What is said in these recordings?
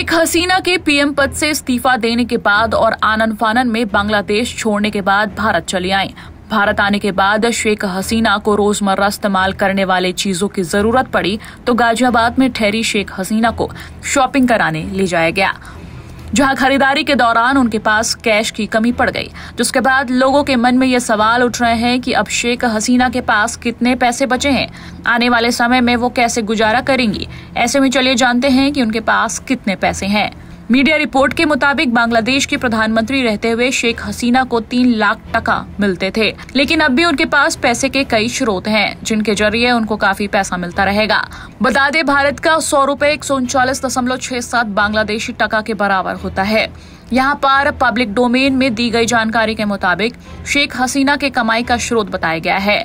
शेख हसीना के पीएम पद से इस्तीफा देने के बाद और आनन फानन में बांग्लादेश छोड़ने के बाद भारत चली आईं। भारत आने के बाद शेख हसीना को रोजमर्रा इस्तेमाल करने वाले चीजों की जरूरत पड़ी तो गाजियाबाद में ठहरी शेख हसीना को शॉपिंग कराने ले जाया गया, जहां खरीदारी के दौरान उनके पास कैश की कमी पड़ गई, जिसके बाद लोगों के मन में ये सवाल उठ रहे हैं कि अब शेख हसीना के पास कितने पैसे बचे हैं, आने वाले समय में वो कैसे गुजारा करेंगी। ऐसे में चलिए जानते हैं कि उनके पास कितने पैसे हैं। मीडिया रिपोर्ट के मुताबिक बांग्लादेश के प्रधानमंत्री रहते हुए शेख हसीना को 3 लाख टका मिलते थे, लेकिन अब भी उनके पास पैसे के कई स्रोत हैं जिनके जरिए उनको काफी पैसा मिलता रहेगा। बता दें, भारत का 100 रुपए 139.67 बांग्लादेशी टका के बराबर होता है। यहाँ पर पब्लिक डोमेन में दी गई जानकारी के मुताबिक शेख हसीना के कमाई का स्रोत बताया गया है।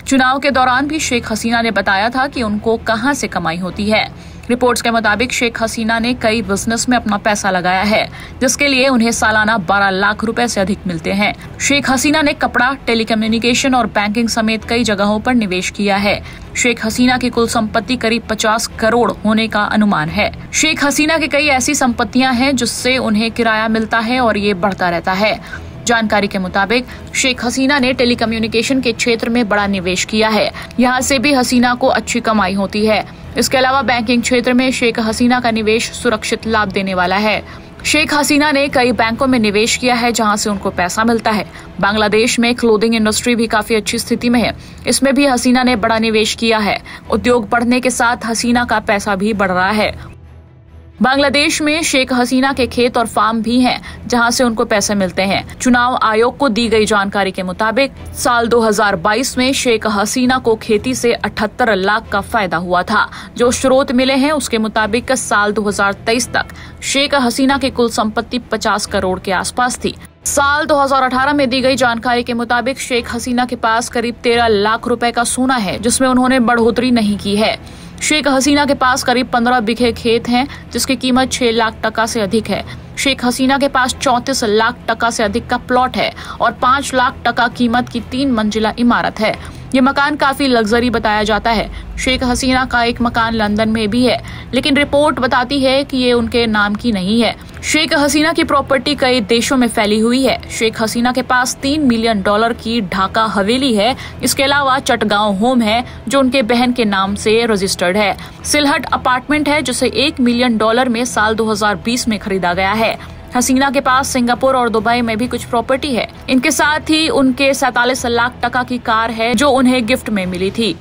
चुनाव के दौरान भी शेख हसीना ने बताया था कि उनको कहां से कमाई होती है। रिपोर्ट्स के मुताबिक शेख हसीना ने कई बिजनेस में अपना पैसा लगाया है, जिसके लिए उन्हें सालाना 12 लाख रुपए से अधिक मिलते हैं। शेख हसीना ने कपड़ा, टेलीकम्युनिकेशन और बैंकिंग समेत कई जगहों पर निवेश किया है। शेख हसीना की कुल संपत्ति करीब 50 करोड़ होने का अनुमान है। शेख हसीना की कई ऐसी संपत्तियां हैं जिससे उन्हें किराया मिलता है और ये बढ़ता रहता है। जानकारी के मुताबिक शेख हसीना ने टेलीकम्युनिकेशन के क्षेत्र में बड़ा निवेश किया है, यहाँ से भी हसीना को अच्छी कमाई होती है। इसके अलावा बैंकिंग क्षेत्र में शेख हसीना का निवेश सुरक्षित लाभ देने वाला है। शेख हसीना ने कई बैंकों में निवेश किया है जहां से उनको पैसा मिलता है। बांग्लादेश में क्लोथिंग इंडस्ट्री भी काफी अच्छी स्थिति में है, इसमें भी हसीना ने बड़ा निवेश किया है। उद्योग बढ़ने के साथ हसीना का पैसा भी बढ़ रहा है। बांग्लादेश में शेख हसीना के खेत और फार्म भी हैं, जहां से उनको पैसे मिलते हैं। चुनाव आयोग को दी गई जानकारी के मुताबिक साल 2022 में शेख हसीना को खेती से 78 लाख का फायदा हुआ था। जो स्रोत मिले हैं उसके मुताबिक साल 2023 तक शेख हसीना की कुल संपत्ति 50 करोड़ के आसपास थी। साल 2018 में दी गई जानकारी के मुताबिक शेख हसीना के पास करीब 13 लाख रुपए का सोना है, जिसमें उन्होंने बढ़ोतरी नहीं की है। शेख हसीना के पास करीब 15 बीघे खेत हैं, जिसकी कीमत 6 लाख टका से अधिक है। शेख हसीना के पास 34 लाख टका से अधिक का प्लॉट है और 5 लाख टका कीमत की 3 मंजिला इमारत है। ये मकान काफी लग्जरी बताया जाता है। शेख हसीना का एक मकान लंदन में भी है, लेकिन रिपोर्ट बताती है कि ये उनके नाम की नहीं है। शेख हसीना की प्रॉपर्टी कई देशों में फैली हुई है। शेख हसीना के पास $3 मिलियन की ढाका हवेली है। इसके अलावा चटगांव होम है जो उनके बहन के नाम से रजिस्टर्ड है। सिलहट अपार्टमेंट है जिसे $1 मिलियन में साल 2020 में खरीदा गया है। हसीना के पास सिंगापुर और दुबई में भी कुछ प्रॉपर्टी है। इनके साथ ही उनके 47 लाख टका की कार है जो उन्हें गिफ्ट में मिली थी।